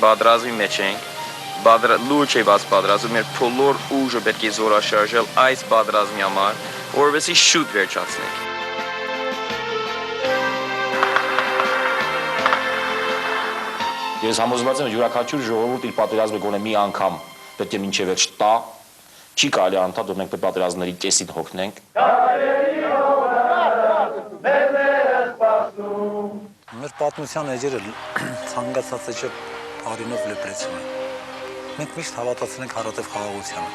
Բادرազմի մեջ ենք, լուրջ է բաց բادرազմը, մեր բոլոր ուժը պետք է զորաշարժել այս բادرազմի համար, որովհետեւ շուտ վերջացնենք։ Ես համոզված եմ, յուրաքանչյուր ժողովուրդ իր պատերազմը գոնե մի անգամ պետք է մինչև վերջ տա, չի կարելի անդադ, որ մենք պետք պատերազմների կեսին հոգնենք։ Մեր պատմության էջերը ցանկացած էջը արինով լեփրեցում են։ Մենք միշտ հավատացել ենք հարատև խաղաղությանը։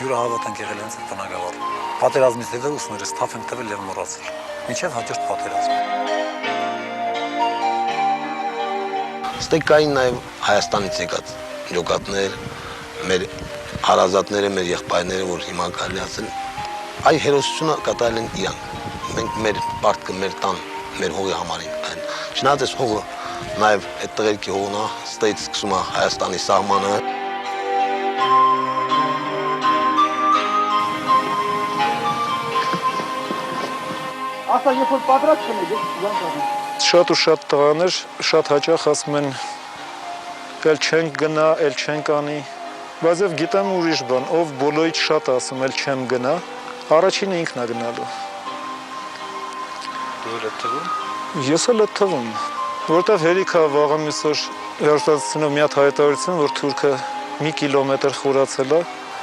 Յուրը հավատ ենք եղել հենց այդ բնակավար։ Պատերազմից հետո ուսներս թափ ենք տվել եւ մոռացել։ Մինչև հաջորդ պատերազմ։ Ստե կային նաև Հայաստանից եկած ջոկատներ, մեր հարազատները, մեր եղբայրները, որ հիմա կարելի ասել, այ հերոսությունը կատարել են իրանք։ Մենք մեր պարտքը, մեր տան, մեր հողի համար ենք այն։ Չնայած այս հողը նաև այդ տղերքի հողն է, ստեից սկսում է Հայաստանի սահմանը։ Ասա, երբ որ պատրաստ կնեք, ես Շատ ու շատ տղաներ շատ հաճախ ասում են «Էլ չենք գնա, էլ չենք անի», բայց և գիտեմ ուրիշ բան, ով բոլորից շատ ասում «Էլ չեմ գնա», առաջինը ինքն է գնալու։ Դու եք թվում։ Ես էլ եմ թվում, որտեղ հերիք է վաղը միսօր հերոստացությունով մի հատ հայտարարություն, որ թուրքը մի կիլոմետր խորացել է,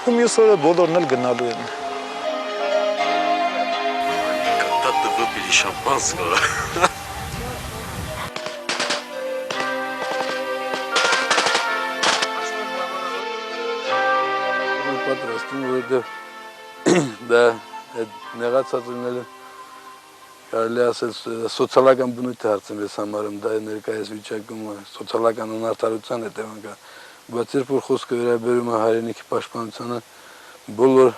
ու մյուս օրը բոլորն էլ գնալու են։ Когда-то выпили шампанского. Պատրաստում, որովհետև դա այդ նեղացածները կարելի ասել սոցիալական բնույթ է հարցում ես համարում, դա ներկայիս վիճակում սոցիալական անարդարության հետևանք է, բայց երբ որ խոսքը վերաբերում է հայրենիքի պաշտպանությանը, բոլոր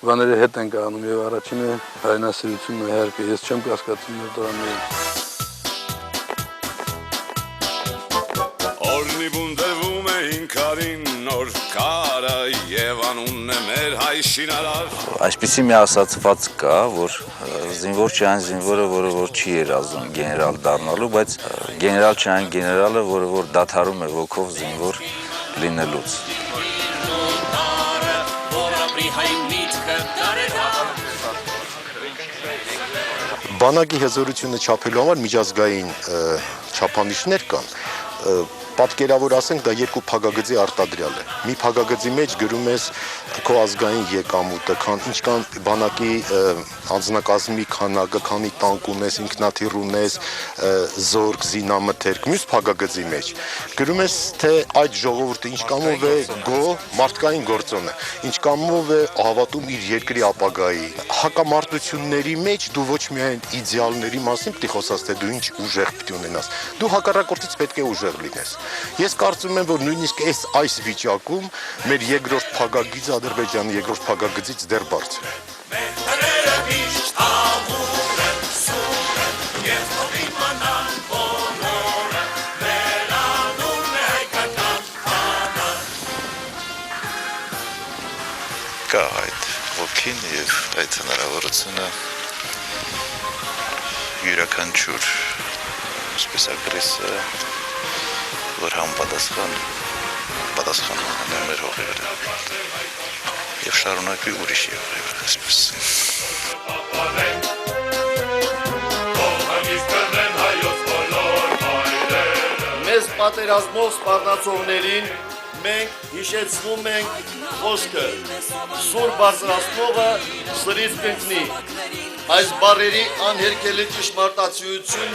բաները հետ ենք անում եւ առաջինը հայրենասիրությունն է, իհարկե ես չեմ կասկածում մեր տղաներին։ Օրնի բունդրվում է ինքարին նոր կարը եւ անունն է մեր հայ շինարար։ Այսպիսի մի ասացված կա, որ զինվոր չի այն զինվորը, որը որ չի երազում գեներալ դառնալու, բայց գեներալ չի այն գեներալը, որը որ դադարում է ոգով զինվոր լինելուց։ Բանակի հզորությունը չափելու համար միջազգային չափանիշներ կան, պատկերավոր ասենք դա երկու փակագծի արտադրյալ է։ Մի փակագծի մեջ գրում ես քո ազգային եկամուտը, ինչքան բանակի անձնակազմի քանակը, քանի տանկ ունես, ինքնաթիռ ունես, զորք, զինամթերք, մյուս փակագծի մեջ գրում ես թե այդ ժողովուրդը ինչ կամով է գոհ մարդկային գործոնը, ինչ կամով է հավատում իր երկրի ապագայի։ Հակամարտությունների մեջ դու ոչ միայն իդեալների մասին պետք է խոսաս, թե դու ինչ ուժեղ պետք է ունենաս, դու հակառակորդից պետք է ուժեղ լինես։ Ես կարծում եմ, որ նույնիսկ այս վիճակում մեր երկրորդ փակագիծը Ադրբեջանի երկրորդ փակագծից դեռ բարձր է։ Կա այդ ոգին եւ այդ հնարավորությունը յուրաքանչյուր այսպես ագրեսը որ պատասխան ունեն մեր հողի վրա եւ շարունակի ուրիշ հողի վրա այսպես։ Մեզ պատերազմով սպառնացողներին մենք հիշեցնում ենք խոսքը սուր բարձրացնողը սրից կընկնի։ Այս բառերի անհերքելի ճշմարտացիություն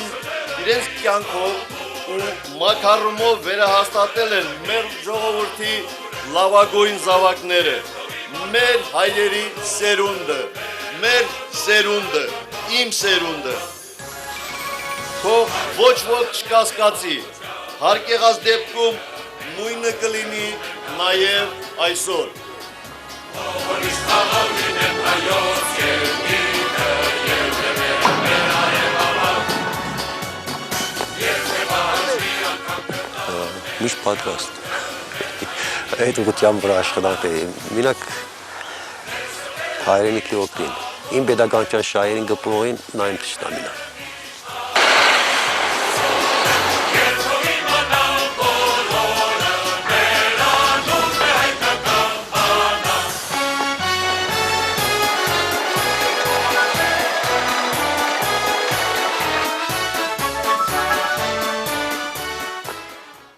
իրենց կյանքով ու մակարումով վերահաստատել են մեր ժողովրդի լավագույն զավակները, մեր հայերի սերունդը, մեր սերունդը, իմ սերունդը։ Թող ոչ ոք չկասկածի, հարկեղած դեպքում նույնը կլինի նաև այսօր։ Միշտ պատրաստ։ Այդ ուղղությամբ վրա աշխատանք է։ Մենակ հայրենիքի օգնին։ Իմ pedagogical շահերին գտնողին նա իմ թշնամին է։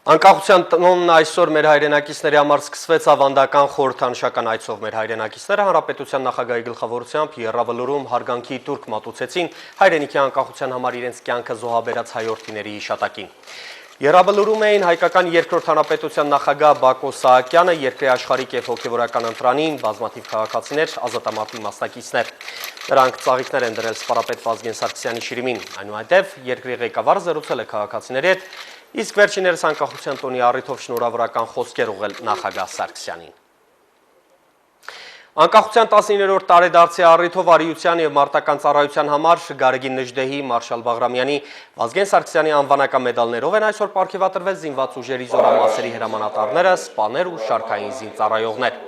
Անկախության տոնն այսօր մեր հայրենակիցների համար սկսվեց ավանդական խորհրդանշական այցով։ Մեր հայրենակիցները հանրապետության նախագահի գլխավորությամբ Եռաբլուրում հարգանքի տուրք մատուցեցին հայրենիքի անկախության համար իրենց կյանքը զոհաբերած հայորդիների հիշատակին։ Եռաբլուրում էին հայկական երկրորդ հանրապետության նախագահ Բակո Սահակյանը, երկրի աշխարհիկ եւ հոգեվորական ընտրանին, բազմաթիվ քաղաքացիներ, ազատամարտի մասնակիցներ։ Նրանք ծաղիկներ են դրել սպարապետ Վազգեն Սարգսյանի շիրիմին։ Այնուհետև երկրի ղեկավարը զրուցել է քաղաքացիների հետ, իսկ վերջիներս անկախության տոնի առիթով շնորհավորական խոսքեր ուղղել նախագահ Սարգսյանին։ Անկախության 19-րդ տարեդարձի առիթով արիության եւ մարտական ծառայության համար Գարեգին Նժդեհի, Մարշալ Բաղրամյանի, Վազգեն Սարգսյանի անվանական մեդալներով են այսօր պարգևատրվել զինված ուժերի զորամասերի հրամանատարները, սպաներ ու շարքային զինծառայողներ։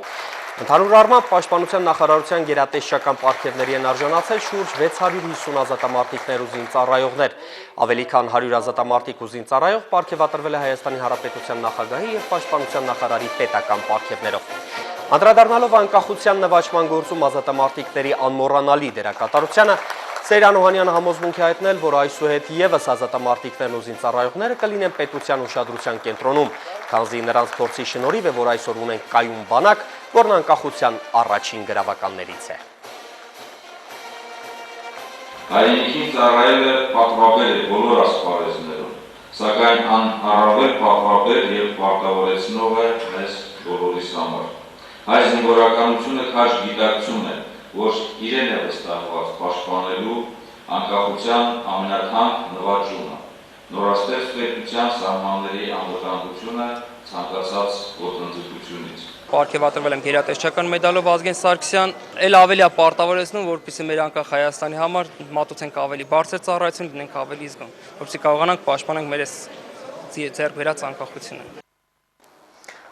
Ընդհանուր առմամբ պաշտպանության նախարարության գերատեսչական պարգևների են արժանացել շուրջ 650 ազատամարտիկներ ու զինծառայողներ։ Ավելի քան 100 ազատամարտիկ ու զինծառայող պարգևատրվել է Հայաստանի Հանրապետության նախագահի եւ պաշտպանության նախարարի պետական պարգևներով։ Անդրադառնալով անկախության նվաճման գործում ազատամարտիկների անմոռանալի դերակատարությանը, Սեյրան Օհանյանը համոզմունք է հայտնել, որ այսուհետ եւս ազատամարտիկներն ու զինծառայողները կլինեն պետության ուշադրության կենտրոնում, քանզի նրանց փորձի շնորհիվ է, որ այսօր ունենք կայուն բանակ, որն անկախության առաջին գրավականներից է։ Հայրենիքին ծառայելը պատվաբեր է բոլոր ասպարեզներում, սակայն անհարավեր պատվաբեր եւ պարտավորեցնող է մեզ բոլորիս համար։ Այս զինվորականությունը քաշ գիտակցություն է, որ իրեն է վստահված պաշտպանելու անկախության ամենաթանկ նվաճումը, նորաստեղծ պետության սահմանների անվտանգությունը ցանկացած ոտնձգությունից։ Պարգևատրվել եմ գերատեսչական մեդալով Վազգեն Սարգսյան, ել ավելի է պարտավորեցնում, որպեսզի մեր անկախ Հայաստանի համար մատուցենք ավելի բարձր ծառայություն, լինենք ավելի զգոն, որպեսզի կարողանանք պաշտպանենք մեր ձեռք բերած անկախությունը։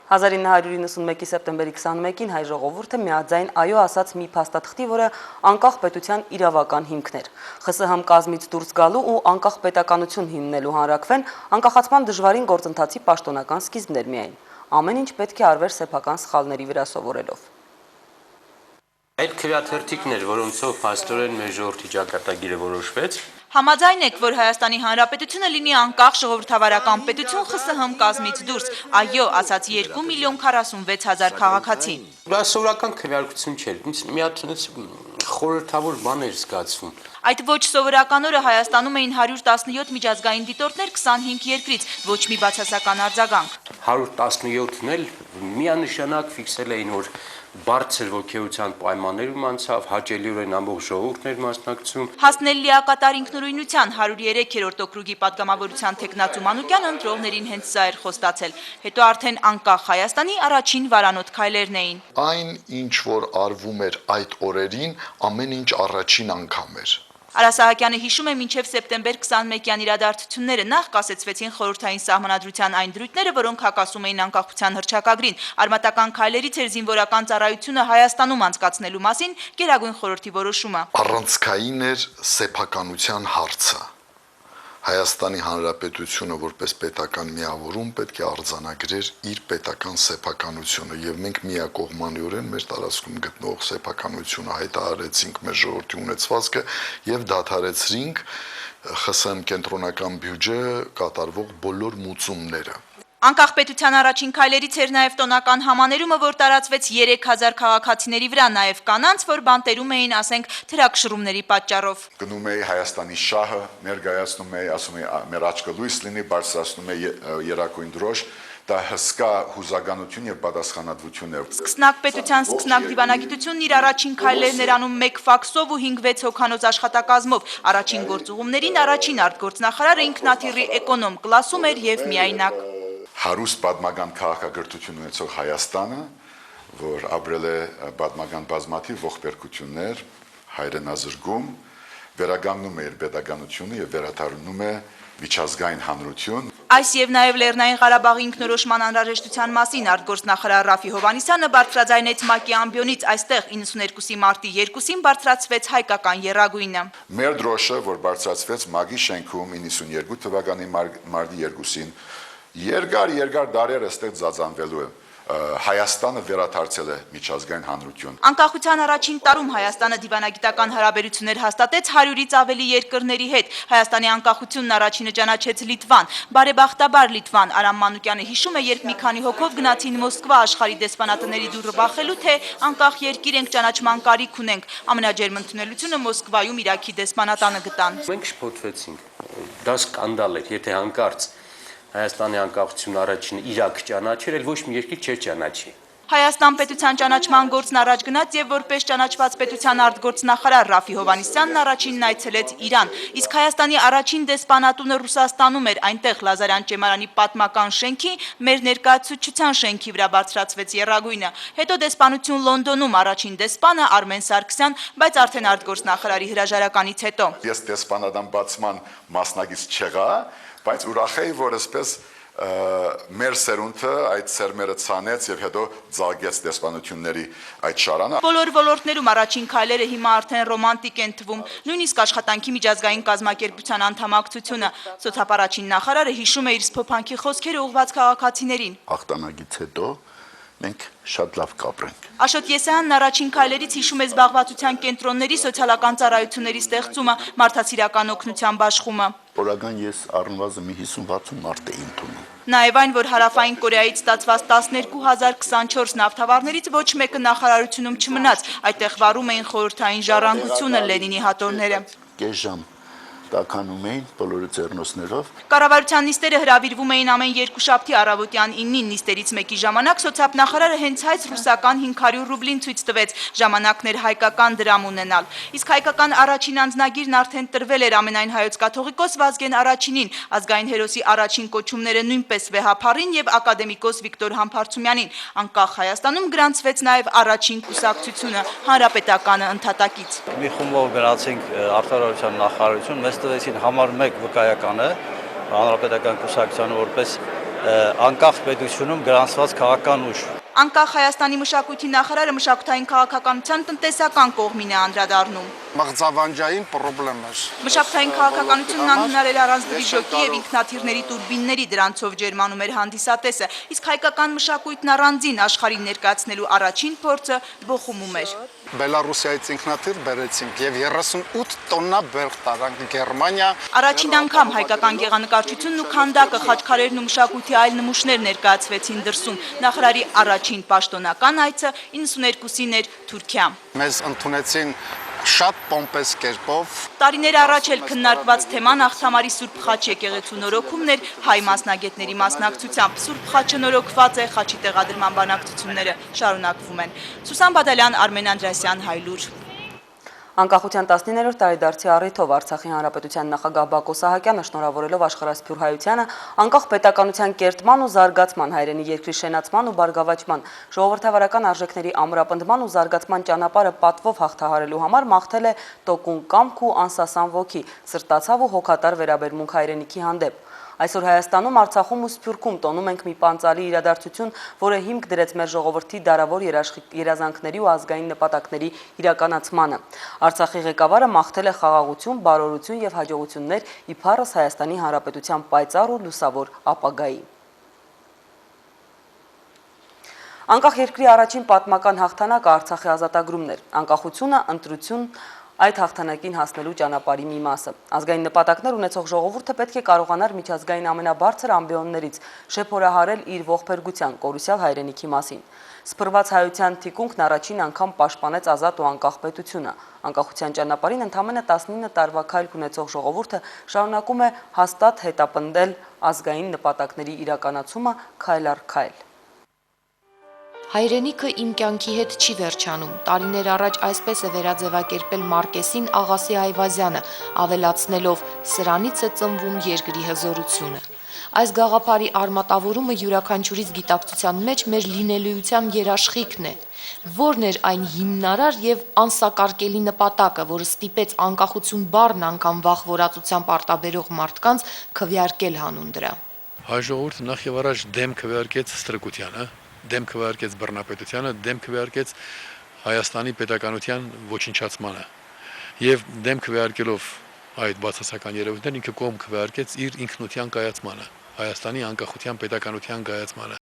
1991-ի սեպտեմբերի 21-ին հայ ժողովուրդը միաձայն այո ասաց մի փաստաթղթի, որը անկախ պետության իրավական հիմքն էր։ ԽՍՀՄ կազմից դուրս գալու ու անկախ պետականություն հիմնելու հանրաքվեն անկախացման դժվարին գործընթացի պաշտոնական սկիզբներ միայն։ Ամեն ինչ պետք է արվեր սեփական սխալների վրա սովորելով։ Այդ քվեաթերթիկն էր, որոնցով փաստորեն մեր ժողովրդի ճակատագիրը որոշվեց։ Համաձայն եք, որ Հայաստանի Հանրապետությունը լինի անկախ ժողովրդավարական պետություն ԽՍՀՄ կազմից դուրս, այո, ասաց 2,46,000 քաղաքացի։ Դա սովորական քվեարկություն չէր, մի հատ խորհրդավոր բան էր զգացվում։ Այդ ոչ սովորական օրը Հայաստանում էին 117 միջազգային դիտորդներ 25 երկրից, ոչ մի բացասական արձագանք։ 117-ն էլ միանշանակ ֆիքսել էին, որ բարձր ոգեության պայմաններում անցավ, հաճելիորեն ամբողջ ժողովուրդներ մասնակցում։ Հասնել լիակատար ինքնուրույնության 103-րդ օկրուգի պատգամավորության թեկնածու Մանուկյան ընտրողներին հենց սա էր խոստացել։ Հետո արդեն անկախ Հայաստանի առաջին վարանոտ քայլերն էին։ Այն, ինչ որ արվում էր այդ օրերին, ամեն ինչ առաջին անգամ էր։ Արա Սահակյանը հիշում է մինչև սեպտեմբեր 21-յան իրադարձությունները, նախ կասեցվեցին խորհրդային սահմանադրության այն դրույթները, որոնք հակասում էին անկախության հռչակագրին։ Արմատական քայլերից էր զինվորական ծառայությունը Հայաստանում անցկացնելու մասին Գերագույն խորհրդի որոշումը։ Առանցքային էր սեփականության հարցը։ Հայաստանի Հանրապետությունը որպես պետական միավորում պետք է արձանագրեր իր պետական սեփականությունը եւ մենք միակողմանիորեն մեր տարածքում գտնող սեփականությունը հայտարարեցինք մեր ժողովրդի ունեցվածքը եւ դադարեցրինք ԽՍՀՄ կենտրոնական բյուջե կատարվող բոլոր մուծումները։ Անկախ պետության առաջին քայլերից էր նաև տոնական համաներումը, որ տարածվեց 3000 քաղաքացիների վրա, նաև կանանց, որ բանտերում էին, ասենք, թրակշռումների պատճառով։ Գնում էի Հայաստանի շահը, ներկայացնում էի, ասում էի, մեր աչքը լույս լինի, բարձրացնում էի երակույն դրոշ, դա հսկա հուզականություն եւ պատասխանատվություն է։ Սկսնակ պետության սկսնակ դիվանագիտությունն իր առաջին քայլերն էր անում 1 ֆաքսով ու 5-6 հոգանոց աշխատակազմով։ Առաջին գործուղումներին առաջին արտգործնախարարը ինքնաթիռի էկոնոմ կլասում էր եւ միայնակ։ Հարուստ պատմական քաղաքակրթություն ունեցող Հայաստանը, որ ապրել է պատմական բազմաթիվ ողբերգություններ, հայրենազրկում, վերականգնում է իր պետականությունը եւ վերադառնում է միջազգային հանրություն։ Այս եւ նաեւ Լեռնային Ղարաբաղի ինքնորոշման անհրաժեշտության մասին արտգործնախարար Ռաֆի Հովհաննիսյանը բարձրաձայնեց ՄԱԿ-ի ամբիոնից այստեղ 92-ի մարտի 2-ին բարձրացվեց հայկական եռագույնը։ Մեր դրոշը, որ բարձրացվեց ՄԱԿ-ի շենքում 92 թվականի մարտի 2-ին, երկար դարեր այստեղ ձածանվելու է։ Հայաստանը վերադարձել է միջազգային հանրություն։ Անկախության առաջին տարում Հայաստանը դիվանագիտական հարաբերություններ հաստատեց 100-ից ավելի երկրների հետ։ Հայաստանի անկախությունն առաջինը ճանաչեց Լիտվան։ Բարեբախտաբար Լիտվան, Արամ Մանուկյանը հիշում է, երբ մի քանի հոգով գնացին Մոսկվա աշխարհի դեսպանատների դուռը բախելու, թե անկախ երկիր ենք, ճանաչման կարիք ունենք։ Ամենաջերմ ընդունելությունը Մոսկվայում Իրաքի դեսպանատանը գտան։ Մենք շփոթվեցինք, դա սկանդալ էր, եթե հանկարծ Հայաստանի անկախությունն առաջինը Իրաք ճանաչեր, էլ ոչ մի երկիր չէր ճանաչի։ Հայաստան պետության ճանաչման գործն առաջ գնաց եւ որպես ճանաչված պետության արտգործնախարար Ռաֆի Հովհաննիսյանն առաջինն այցելեց Իրան, իսկ Հայաստանի առաջին դեսպանատունը Ռուսաստանում էր, այնտեղ Լազարյան Ճեմարանի պատմական շենքի մեր ներկայացուցչության շենքի վրա բարձրացվեց եռագույնը։ Հետո դեսպանություն Լոնդոնում առաջին դեսպանը Արմեն Սարգսյան, բայց արդեն արտգործնախարարի հրաժարականից հետո։ Ես դեսպանատան բացման մասնակից չեղա, բայց ուրախ էի, որ այսպես մեր սերունդը այդ սերմերը ցանեց եւ հետո ծաղկեց դեսպանությունների այդ շարանը։ Բոլոր ոլորտներում առաջին քայլերը հիմա արդեն ռոմանտիկ են թվում, նույնիսկ աշխատանքի միջազգային կազմակերպության անդամակցությունը։ Սոցիալապարաչին նախարարը հիշում է իր սփոփանքի խոսքերը ուղղված քաղաքացիներին։ Հաղթանակից հետո մենք շատ լավ կապրենք։ Աշոտ Եսայանն առաջին քայլերից հիշում է զբաղվածության կենտրոնների սոցիալական ծառայությունների ստեղծումը, մարդասիրական օգնության բաշխումը։ Օրական ես առնվազն մի 50-60 մարդ էի ընդունում։ Նաև այն, որ Հարավային Կորեայից ստացված 12024 նավթավարներից ոչ մեկը նախարարությունում չմնաց, այդտեղ վարում էին խորհրդային ժառանգությունը Լենինի հատորները։ Կես ժամ տականում էին բոլորը ձեռնոցներով։ Կառավարության նիստերը հրավիրվում էին ամեն երկուշաբթի առավոտյան 9-ին, նիստերից մեկի ժամանակ սոցիալնախարարը հենց հայց ռուսական 500 ռուբլին ցույց տվեց, ժամանակն էր հայկական դրամ ունենալ։ Իսկ հայկական առաջին անձնագիրն արդեն տրվել էր ամենայն հայոց կաթողիկոս Վազգեն Առաջինին, ազգային հերոսի առաջին կոչումները նույնպես Վեհափարին եւ ակադեմիկոս Վիկտոր Համբարձումյանին։ Անկախ Հայաստանում գրանցվեց նաև առաջին կուսակցությունը, հանրապետականը ընդհատակից։ Մի խումբով գնացինք արտարարության նախարարություն, մեզ տվեցին համար 1 վկայականը հանրապետական կուսակցությանը որպես անկախ պետությունում գրանցված քաղաքական ուժ։ Անկախ Հայաստանի մշակույթի նախարարը մշակութային քաղաքականության տնտեսական կողմին է անդրադառնում։ Մղձավանջային խնդիրներ։ Մշակութային քաղաքականությունն անհնար էր առանց դիժոկի եւ ինքնաթիռների տուրբինների, դրանցով ջերմանում էր հանդիսատեսը, իսկ հայկական մշակույթն առանձին աշխարհին ներկայացնելու առաջին փորձը Բոխումում էր։ Բելարուսիայից ինքնաթիռ բերեցինք եւ 38 տոննա բերք տարանք Գերմանիա։ Առաջին անգամ հայկական գեղանկարչությունն ու քանդակը, խաչքարերն ու մշակույթի այլ նմուշներ ներկայացվեցին դրսում։ Նախարարի առաջին պաշտոնական այցը 92-ին էր Թուրքիա։ Մեզ ընդունեցին շատ պոմպեզ կերպով։ Տարիներ առաջ էլ քննարկված թեման Աղթամարի Սուրբ Խաչ եկեղեցու նորոգումն էր հայ մասնագետների մասնակցությամբ։ Սուրբ Խաչը նորոգված է, խաչի տեղադրման բանակցությունները շարունակվում են։ Սուսան Բադալյան, Արմեն Անդրասյան, Հայլուր։ Անկախության 19-րդ տարեդարձի առիթով Արցախի Հանրապետության նախագահ Բակո Սահակյանը շնորհավորելով աշխարհասփյուր հայությանը անկախ պետականության կերտման ու զարգացման, հայրենի երկրի շենացման ու բարգավաճման, ժողովրդավարական արժեքների ամրապնդման ու զարգացման ճանապարհը պատվով հաղթահարելու համար մաղթել է տոկուն կամք ու անսասան ոգի, սրտացավ ու հոգատար վերաբերմունք հայրենիքի հանդեպ։ Այսօր Հայաստանում, Արցախում ու Սփյուռքում տոնում ենք մի պանծալի իրադարձություն, որը հիմք դրեց մեր ժողովրդի դարավոր երազանքների ու ազգային նպատակների իրականացմանը։ Արցախի ղեկավարը մաղթել է խաղաղություն, բարօրություն եւ հաջողություններ իբարս Հայաստանի Հանրապետության պայծառ ու լուսավոր ապագայի։ Անկախ երկրի առաջին պատմական հաղթանակը Արցախի ազատագրումն էր։ Անկախությունը, ընտրություն, այդ հաղթանակին հասնելու ճանապարհի մի մասը։ Ազգային նպատակներ ունեցող ժողովուրդը պետք է կարողանար միջազգային ամենաբարձր ամբիոններից շեփորահարել իր ողբերգության կորուսյալ հայրենիքի մասին։ Սփռված հայության թիկունքն առաջին անգամ պաշտպանեց ազատ ու անկախ պետությունը։ Անկախության ճանապարհին ընդամենը 19 տարվա քայլ ունեցող ժողովուրդը շարունակում է հաստատ հետապնդել ազգային նպատակների իրականացումը քայլ առ քայլ։ Հայրենիքը իմ կյանքի հետ չի վերջանում։ Տարիներ առաջ այսպես է վերաձևակերպել Մարկեսին Աղասի Այվազյանը, ավելացնելով «Սրանից է ծնվում երկրի հզորությունը»։ Այս գաղափարի արմատավորումը յուրաքանչյուրիս գիտակցության մեջ մեր լինելիության երաշխիքն է։ Որն էր այն հիմնարար եւ անսակարկելի նպատակը, որը ստիպեց անկախություն բառն անգամ վախվորացությամբ արտաբերող մարդկանց քվեարկել հանուն դրա։ Հայ ժողովուրդը նախ եւ առաջ դեմ քվեարկեց ստրկությանը, դեմ քվեարկեց բռնապետությանը, դեմ քվեարկեց Հայաստանի պետականության ոչնչացմանը եւ դեմ քվեարկելով այդ բացասական երևույթներ ինքը կողմ քվեարկեց իր ինքնության կայացմանը, Հայաստանի անկախության պետականության կայացմանը։